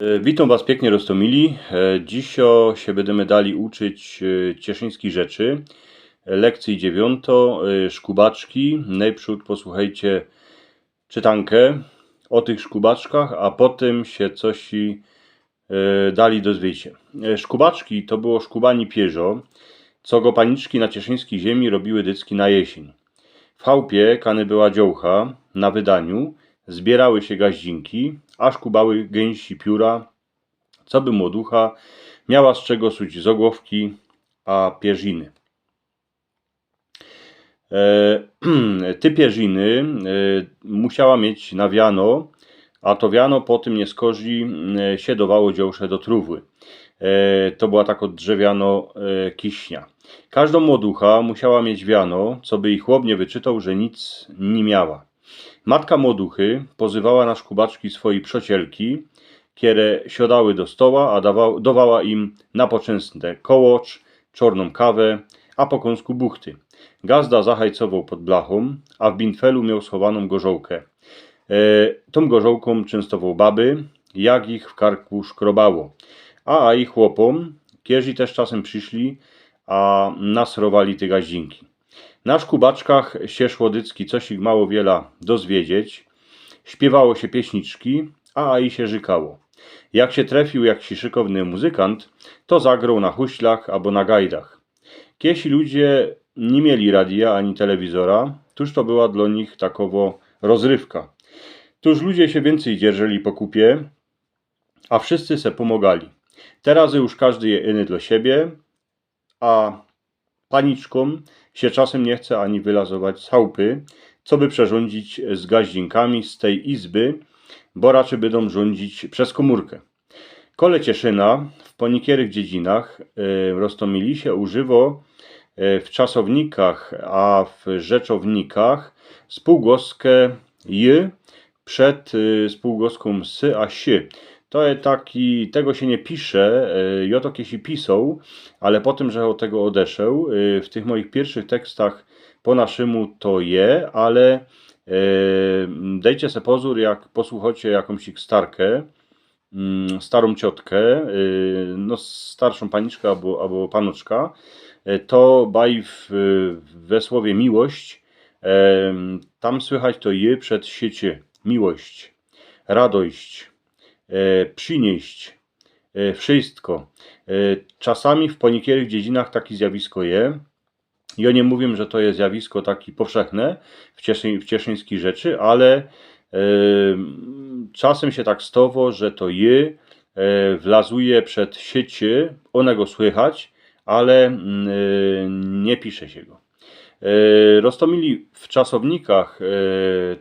Witam Was pięknie, Rostomili. Dziś się będziemy dali uczyć cieszyńskich rzeczy. Lekcji 9, szkubaczki. Najprzód posłuchajcie czytankę o tych szkubaczkach, a potem się coś dali dozwiecie. Szkubaczki to było szkubani pierzo, co go paniczki na cieszyńskiej ziemi robiły dycki na jesień. W chałupie kany była dziołcha na wydaniu, zbierały się gaździnki, a szkubały gęsi pióra, co by młoducha miała z czego suć zogłowki, a pierziny. Ty pierziny musiała mieć na wiano, a to wiano po tym nie skorzy się dawało dziołsze do trówły. To była tak od drzewiano kiśnia. Każda młoducha musiała mieć wiano, co by ich chłop nie wyczytał, że nic nie miała. Matka młoduchy pozywała na szkubaczki swojej przyjacielki, które siadały do stoła, a dawała im na poczęstne kołocz, czarną kawę, a po kąsku buchty. Gazda zahajcował pod blachą, a w bintfelu miał schowaną gorzołkę. Tą gorzołką częstował baby, jak ich w karku szkrobało. A ich chłopom, kierzy też czasem przyszli, a nasrowali te gaździnki. Na szkubaczkach się szło dycki coś ich mało wiela dozwiedzieć. Śpiewało się pieśniczki, a i się żykało. Jak się trafił jakiś szykowny muzykant, to zagrał na huślach albo na gajdach. Kiesi ludzie nie mieli radia ani telewizora, tuż to była dla nich takowo rozrywka. Tuż ludzie się więcej dzierżeli po kupie, a wszyscy se pomagali. Teraz już każdy je inny dla siebie, a paniczkom się czasem nie chce ani wylazować z chałupy, co by przerządzić z gaździnkami z tej izby, bo raczej będą rządzić przez komórkę. Kole Cieszyna w ponikierych dziedzinach Rostomili się używa w czasownikach, a w rzeczownikach spółgłoskę j przed spółgłoską s a si. To jest taki, tego się nie pisze, ja to kiedyś pisał, ale po tym, że od tego odeszedł, w tych moich pierwszych tekstach po naszemu to je, ale dajcie se pozór, jak posłuchacie jakąś ich starkę, starą ciotkę, no starszą paniczkę albo panoczka, to baj we słowie miłość, tam słychać to je przed siecie. Miłość, radość, przynieść, wszystko. Czasami w ponikierych dziedzinach takie zjawisko je. Ja nie mówię, że to jest zjawisko takie powszechne w cieszyńskich rzeczy, ale czasem się tak stało, że to je wlazuje przed siecie, onego słychać, ale nie pisze się go. Rostomili w czasownikach,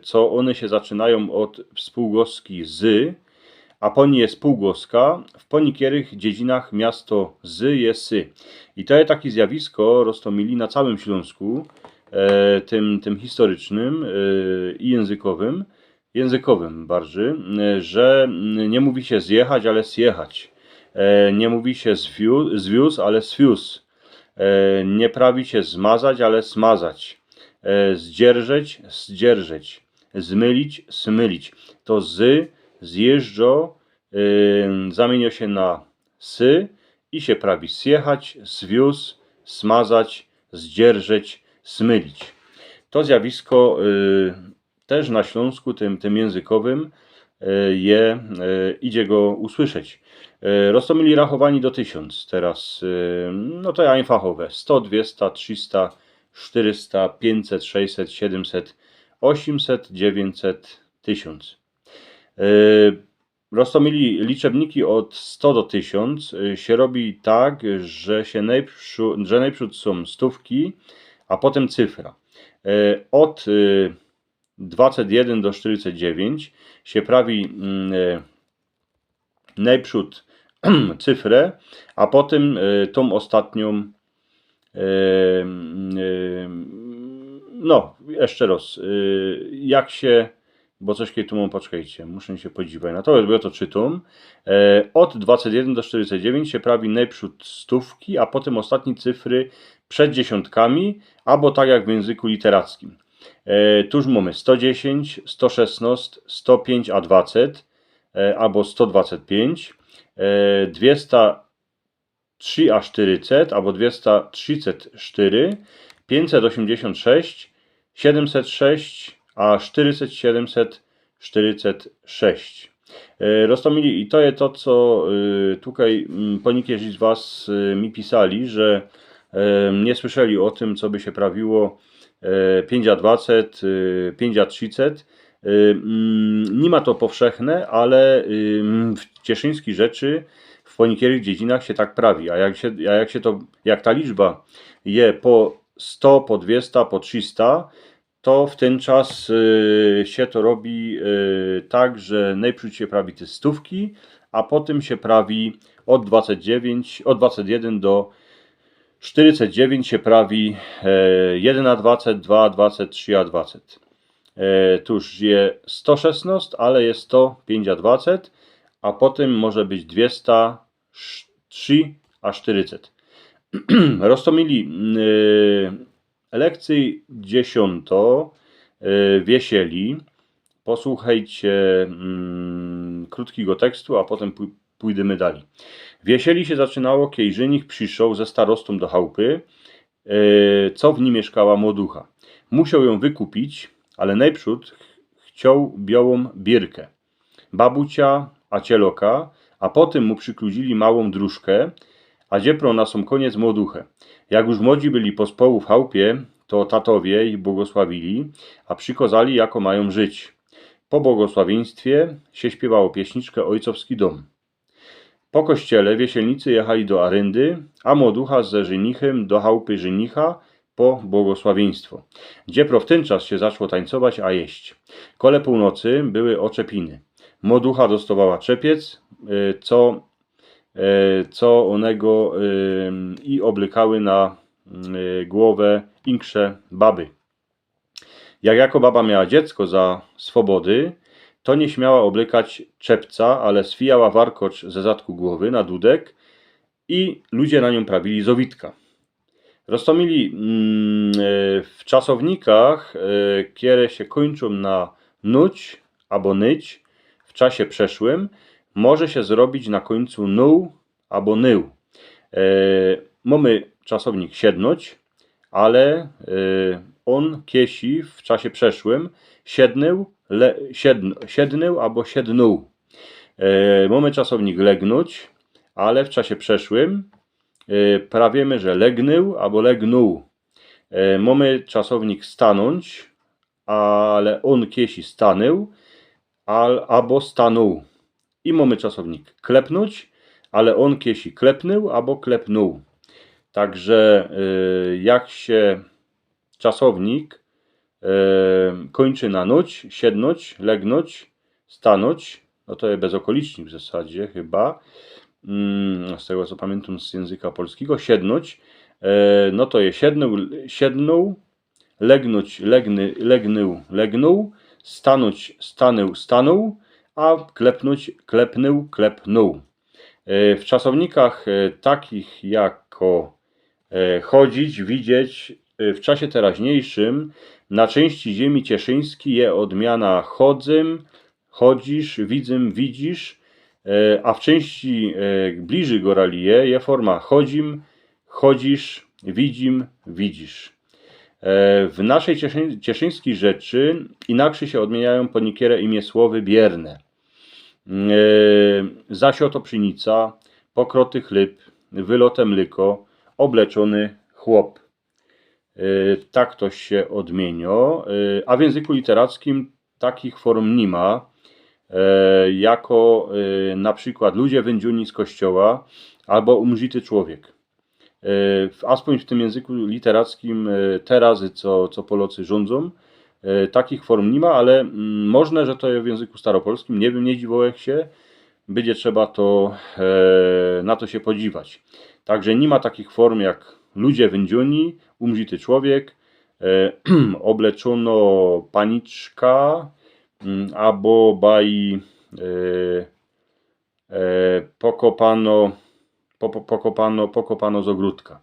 co one się zaczynają od spółgłoski z, a po niej jest spółgłoska, w ponikierych dziedzinach miasto z jest sy. I to jest takie zjawisko Rostomili na całym Śląsku, tym historycznym i językowym bardziej, że nie mówi się zjechać, ale zjechać. Nie mówi się zwiózł, ale zwiózł. Nie prawi się zmazać, ale smazać. Zdzierżeć, zdzierżeć. Zmylić, smylić. To zjeżdżo zamienia się na sy i się prawi zjechać, zwiózł, smazać, zdzierżeć, smylić. To zjawisko też na Śląsku, tym językowym, idzie go usłyszeć. Rostomili rachowani do 1000 teraz, no to einfachowe, 100, 200, 300, 400, 500, 600, 700, 800, 900, 1000. Rostomili liczebniki od 100 do 1000 się robi tak, że najprzód są stówki, a potem cyfra. Od 21 do 49 się prawi najprzód cyfrę, a potem tą ostatnią, no jeszcze raz, jak się, bo coś kiedy tu mam, poczekajcie, muszę się podziwiać na to, bo ja to czytam. Od 21 do 49 się prawi najprzód stówki, a potem ostatnie cyfry przed dziesiątkami, albo tak jak w języku literackim. Tuż mamy 110, 116, 105 a 20, albo 125, 203 a 400 albo 234, 586, 706 a 400, 746. Roztomili, i to jest to, co tutaj poniekiedy z Was mi pisali, że nie słyszeli o tym, co by się prawiło 5A20, 5A30. Nie ma to powszechne, ale w cieszyńskich rzeczy w poniekiedych dziedzinach się tak prawi. A jak ta liczba jest po 100, po 200, po 300, to w ten czas się to robi tak, że najpierw się prawi te stówki, a potem się prawi od 21 do 49 się prawi 1A20, 2A20, 3A20. Tu już jest 116, ale jest to 5A20, a potem może być 203 a 400. Roztomili lekcji 10 wiesieli. Posłuchajcie krótkiego tekstu, a potem pójdziemy dalej. Wiesieli się zaczynało, kiedy żenik przyszedł ze starostą do chałupy, co w nim mieszkała młoducha. Musiał ją wykupić, ale najprzód chciał białą bierkę, babucia, a cieloka, a potem mu przykludzili małą dróżkę, a dziepro na sam koniec młoduchę. Jak już młodzi byli pospołu w chałupie, to tatowie ich błogosławili, a przykozali, jako mają żyć. Po błogosławieństwie się śpiewało pieśniczkę Ojcowski dom. Po kościele wieselnicy jechali do Aryndy, a młoducha ze żenichem do chałupy żenicha po błogosławieństwo. Dziepro w ten czas się zaczło tańcować, a jeść. Kole północy były oczepiny. Młoducha dostawała czepiec, co onego i oblykały na głowę inksze baby. Jak jako baba miała dziecko za swobody, to nie śmiała oblykać czepca, ale swijała warkocz ze zadku głowy na dudek i ludzie na nią prawili zowitka. Roztomili w czasownikach, które się kończą na nuć albo nyć w czasie przeszłym, może się zrobić na końcu nuł albo nył. Mamy czasownik siednąć, ale on kiesi w czasie przeszłym siednył albo siednął. Mamy czasownik legnąć, ale w czasie przeszłym prawiemy, że legnył albo legnął. Mamy czasownik stanąć, ale on kiesi stanął albo stanął. I mamy czasownik klepnąć, ale on kiesi klepnął albo klepnął. Także jak się czasownik kończy na nuć, siednąć, legnąć, stanąć, no to jest bezokolicznik w zasadzie chyba, z tego co pamiętam z języka polskiego, siednąć, no to jest siednął, legnąć, legnył, legnął, stanąć, stanął, a klepnąć, klepnął. W czasownikach takich jako chodzić, widzieć, w czasie teraźniejszym na części ziemi cieszyńskiej jest odmiana chodzym, chodzisz, widzym, widzisz, a w części bliżej goralije jest forma chodzim, chodzisz, widzim, widzisz. W naszej cieszyńskiej rzeczy inaczej się odmieniają po niekiere imię słowy bierne. Zasioto pszenica, pokroty chleb, wylote mlyko, obleczony chłop. Tak to się odmienia, a w języku literackim takich form nie ma, jako na przykład ludzie wędziuni z kościoła albo umrzyty człowiek. Aspoň w tym języku literackim te razy, co Polacy rządzą, takich form nie ma, ale można, że to jest w języku staropolskim, nie wiem, nie dziwołek się, będzie trzeba to na to się podziwać. Także nie ma takich form jak ludzie wędziuni, umrzyty człowiek, obleczono paniczka, albo pokopano z ogródka.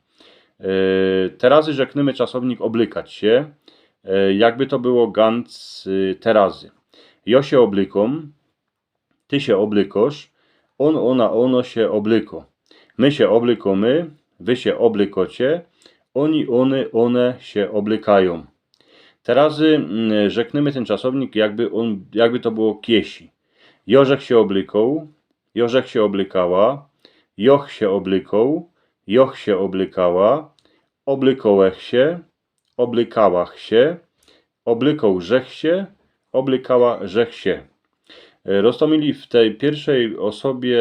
Terazy rzekniemy czasownik oblykać się, jakby to było ganz terazy. Jo się oblykom, ty się oblykosz, on, ona, ono się oblyko. My się oblykomy, wy się oblykocie, oni, one się oblykają. Teraz rzekniemy ten czasownik, jakby to było kiesi. Jorzech się oblyką, Jorzech się oblykała, Joch się oblyką, Joch się oblykała, oblykołech się, oblykałach się, oblykał rzech się, oblykała rzech się. Roztomili w tej pierwszej osobie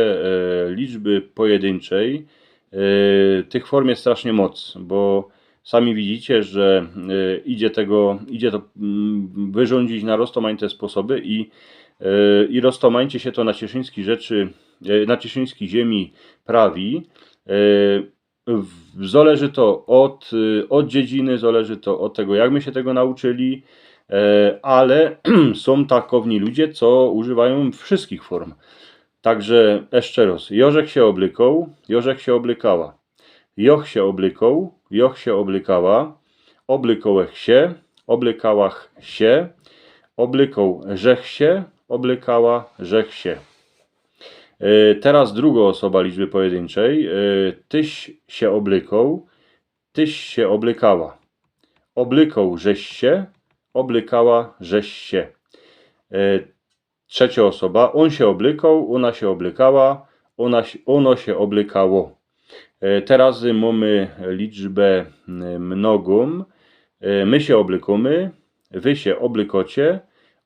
liczby pojedynczej tych form jest strasznie moc, bo sami widzicie, że idzie to wyrządzić na roztomańte sposoby i roztomańcie się to na cieszyńskiej rzeczy, na cieszyńskiej ziemi prawi. Zależy to od dziedziny, zależy to od tego, jak my się tego nauczyli, ale są takowni ludzie, co używają wszystkich form. Także jeszcze raz. Jorzech się oblyką, Jorzech się oblykała. Joch się oblyką, Joch się oblykała. Oblykołech się, oblykałach się. Oblyką rzech się, oblykała rzech się. Teraz druga osoba liczby pojedynczej. Tyś się oblyką, tyś się oblykała. Oblyką żeś się, oblykała żeś się. Trzecia osoba. On się oblykał, ona się oblykała, ono się oblykało. Teraz mamy liczbę mnogą. My się oblykamy, wy się oblykocie,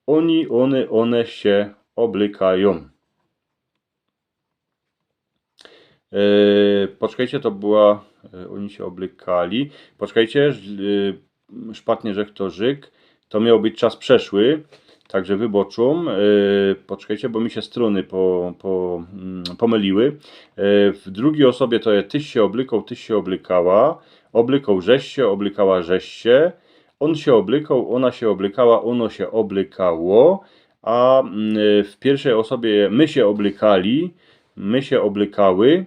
oni, one się oblykają. Poczekajcie, to była... Oni się oblykali. Poczekajcie, szpatnie rzech to żyk. To miał być czas przeszły. Także wyboczą. Poczekajcie, bo mi się strony pomyliły. W drugiej osobie to jest tyś się oblykał, tyś się oblykała. Oblykał żeś się, oblykała żeś się. On się oblykał, ona się oblykała, ono się oblykało. A w pierwszej osobie my się oblykali, my się oblykały.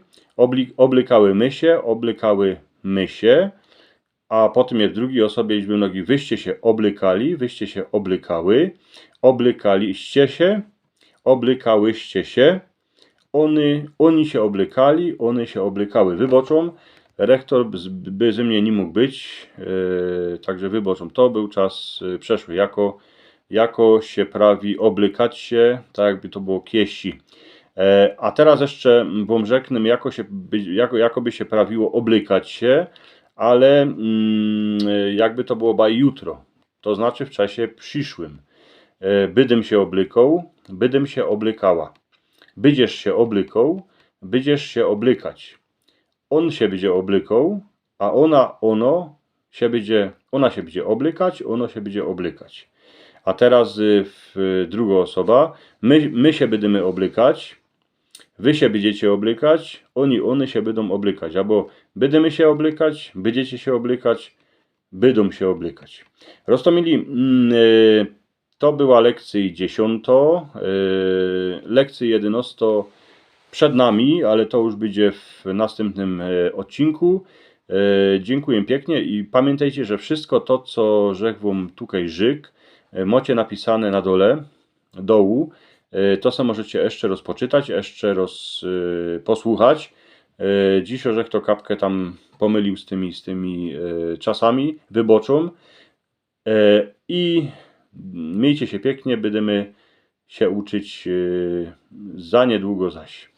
Oblykały my się, oblykały my się. A potem jest w drugiej osobie liczby mnogiej. Wyście się oblykali, wyście się oblykały, oblykaliście się, oblykałyście się, oni się oblykali, one się oblykały. Wyboczą. Rektor by ze mnie nie mógł być, także wyboczą. To był czas przeszły. Jako się prawi oblykać się, tak jakby to było kiesi. A teraz jeszcze wam rzeknę, jakoby się prawiło oblykać się, ale jakby to było jutro, to znaczy w czasie przyszłym. Bydym się oblykał, bydym się oblykała. Bydziesz się oblykał, bydziesz się oblykać. On się będzie oblykał, a ona się będzie oblykać, ono się będzie oblykać. A teraz druga osoba. My się będziemy oblykać, wy się będziecie oblykać, oni, one się będą oblykać. Albo będziemy się oblykać, będziecie się oblykać, będą się oblykać. Roztomili, to była lekcja 10. Lekcja 11 przed nami, ale to już będzie w następnym odcinku. Dziękuję pięknie i pamiętajcie, że wszystko to, co rzekł wam tutaj żyk, macie napisane na dołu. To co możecie jeszcze raz poczytać, jeszcze raz posłuchać. Dziś orzech to kapkę tam pomylił z tymi czasami, wyboczą. I miejcie się pięknie, będziemy się uczyć za niedługo zaś.